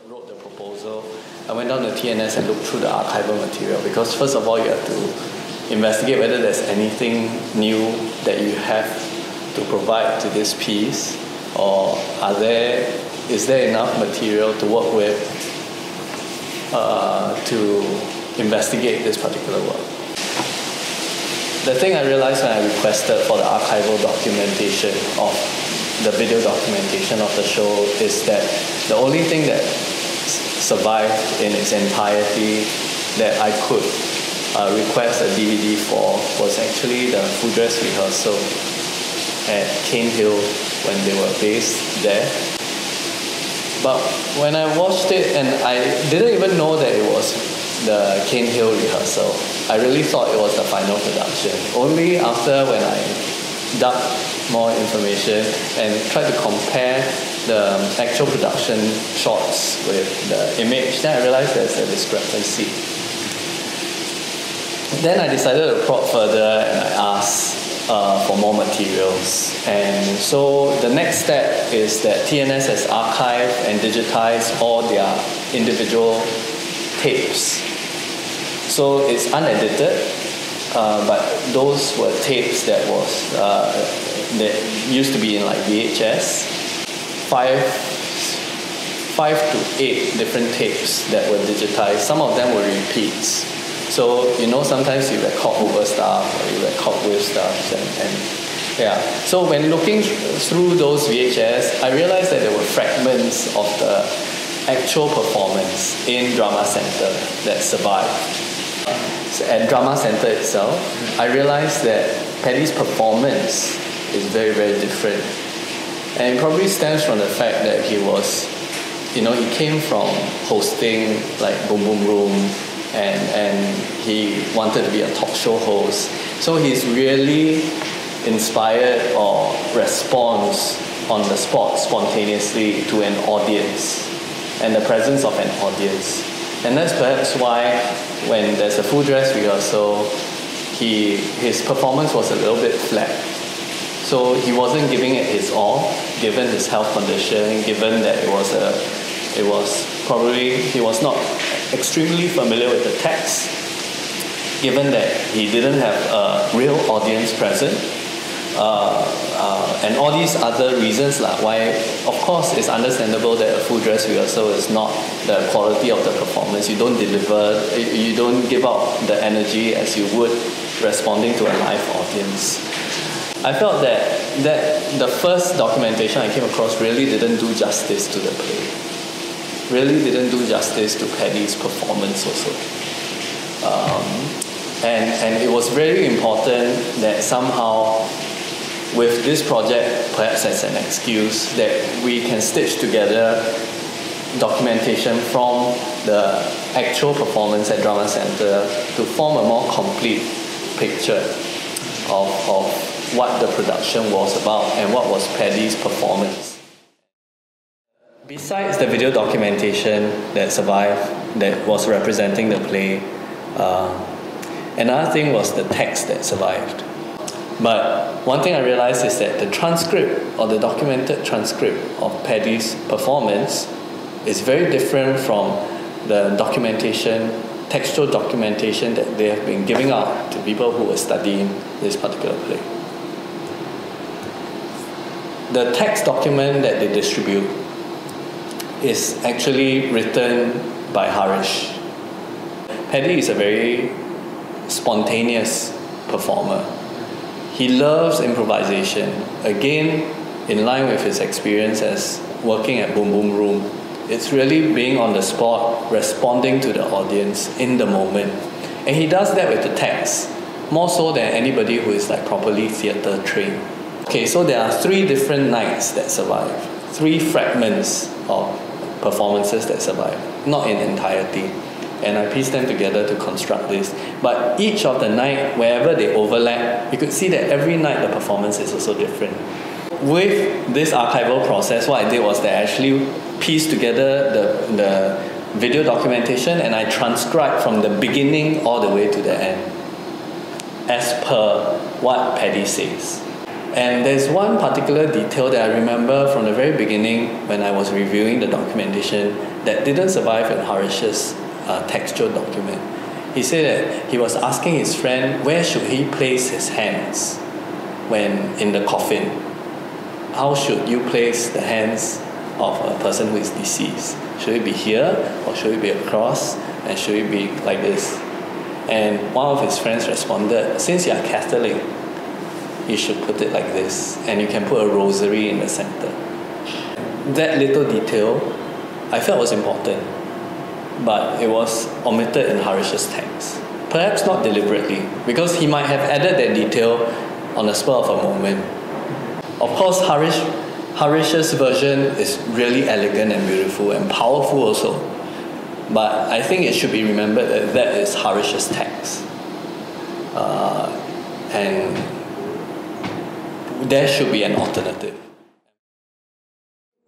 wrote the proposal, I went down to TNS and looked through the archival material, because first of all you have to investigate whether there's anything new that you have to provide to this piece, or is there enough material to work with to investigate this particular work. The thing I realized when I requested for the archival documentation of the video documentation of the show is that the only thing that survived in its entirety that I could request a DVD for was actually the full dress rehearsal at Cane Hill when they were based there. But when I watched it, and I didn't even know that it was the Cane Hill rehearsal, I really thought it was the final production. Only after when I dug more information and tried to compare the actual production shots with the image, then I realized there's a discrepancy. Then I decided to prod further and I asked for more materials. And so the next step is that TNS has archived and digitized all their individual tapes. So it's unedited, but those were tapes that used to be in like VHS. Five to eight different tapes that were digitized. Some of them were repeats. So, sometimes you record over stuff or you record with stuff. And yeah. So when looking through those VHS, I realized that there were fragments of the actual performance in Drama Center that survived. So at Drama Center itself, I realized that Paddy's performance is very, very different. And it probably stems from the fact that he was, he came from hosting like Boom Boom Room, and he wanted to be a talk show host. So he's really inspired or responds on the spot spontaneously to an audience and the presence of an audience. And that's perhaps why when there's a full dress rehearsal, his performance was a little bit flat. So he wasn't giving it his all, given his health condition, given that he was not extremely familiar with the text, given that he didn't have a real audience present, and all these other reasons why, of course, it's understandable that a full dress rehearsal is not the quality of the performance. You don't deliver, you don't give out the energy as you would responding to a live audience. I felt that the first documentation I came across really didn't do justice to the play. Really didn't do justice to Paddy's performance also. And it was very important that somehow with this project, perhaps as an excuse, that we can stitch together documentation from the actual performance at Drama Center to form a more complete picture of what the production was about and what was Paddy's performance. Besides the video documentation that survived, that was representing the play, another thing was the text that survived. But one thing I realized is that the transcript or the documented transcript of Paddy's performance is very different from the documentation, textual documentation that they have been giving out to people who were studying this particular play. The text document that they distribute is actually written by Harish. Paddy is a very spontaneous performer. He loves improvisation. Again, in line with his experience as working at Boom Boom Room, it's really being on the spot, responding to the audience in the moment. And he does that with the text, more so than anybody who is properly theatre trained. Okay, so there are 3 different nights that survive, 3 fragments of performances that survive, not in entirety. And I pieced them together to construct this. But each of the night, wherever they overlap, you could see that every night the performance is also different. With this archival process, what I did was that I actually pieced together the video documentation and I transcribed from the beginning all the way to the end, as per what Paddy says. And there's one particular detail that I remember from the very beginning when I was reviewing the documentation that didn't survive in Harish's textual document. He said that he was asking his friend where should he place his hands when in the coffin. How should you place the hands of a person who is deceased? Should it be here, or should it be across, and should it be like this? And one of his friends responded, since you are Catholic, you should put it like this, and you can put a rosary in the center. That little detail I felt was important, but it was omitted in Harish's text. Perhaps not deliberately, because he might have added that detail on the spur of a moment. Of course, Harish's version is really elegant and beautiful and powerful also. But I think it should be remembered that that is Harish's text. And there should be an alternative.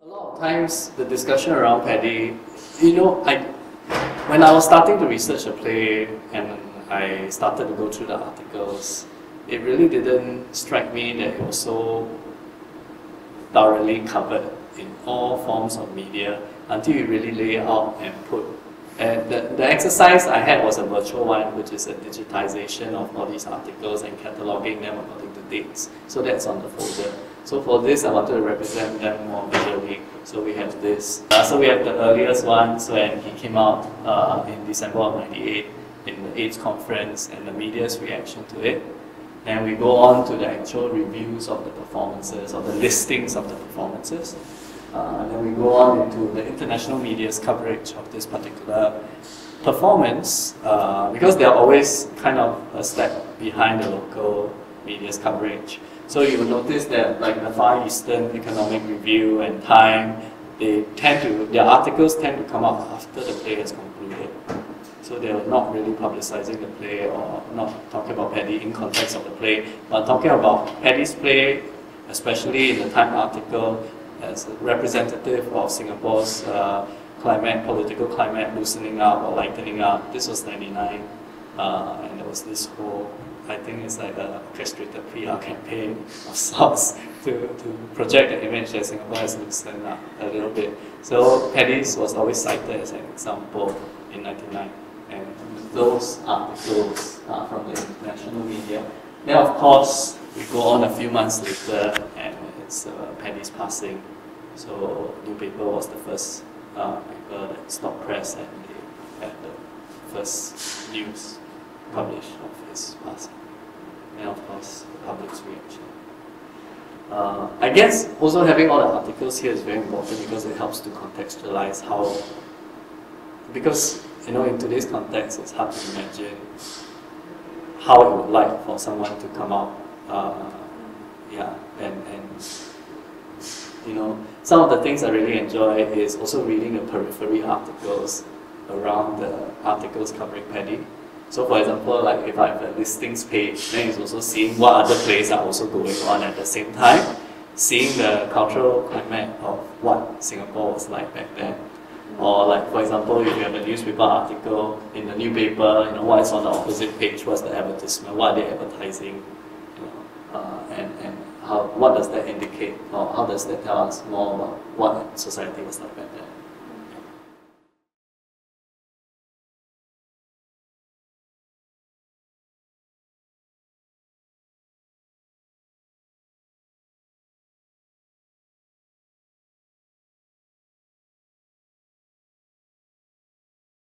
A lot of times, the discussion around Paddy, when I was starting to research a play and I started to go through the articles, it really didn't strike me that it was so thoroughly covered in all forms of media until you really lay out and put. And the exercise I had was a virtual one, which is a digitization of all these articles and cataloging them according to dates. So that's on the folder. So for this, I wanted to represent them more visually. So we have this. So we have the earliest one, so when he came out in December of '98 in the AIDS conference and the media's reaction to it. And we go on to the actual reviews of the performances, or the listings of the performances. And then we go on into the international media's coverage of this particular performance, because they are always kind of a step behind the local media's coverage. So you will notice that like the Far Eastern Economic Review and Time, their articles tend to come out after the play has concluded. So they are not really publicizing the play or not talking about Paddy in context of the play, but talking about Paddy's play, especially in the Time article, as a representative of Singapore's political climate loosening up or lightening up. This was '99, and there was this whole, I think it's like a orchestrated PR campaign of sorts to project the image that Singapore has loosened up a little bit. So Paddy's was always cited as an example in '99. And those articles from the international media. Then of course, we go on a few months later and it's Paddy's passing. So New Paper was the first paper that stopped press, and they had the first news published of his passing. And of course, the public's reaction. I guess also having all the articles here is very important because it helps to contextualize how, because in today's context, it's hard to imagine how it would like for someone to come out, and some of the things I really enjoy is also reading the periphery articles around the articles covering Paddy. So for example, like if I have a listings page, then it's also seeing what other plays are also going on at the same time, seeing the cultural climate of what Singapore was like back then. Or like, for example, if you have a newspaper article in the new paper, what is on the opposite page, what's the advertisement, what are they advertising, and what does that indicate, or how does that tell us more about what society was like back then.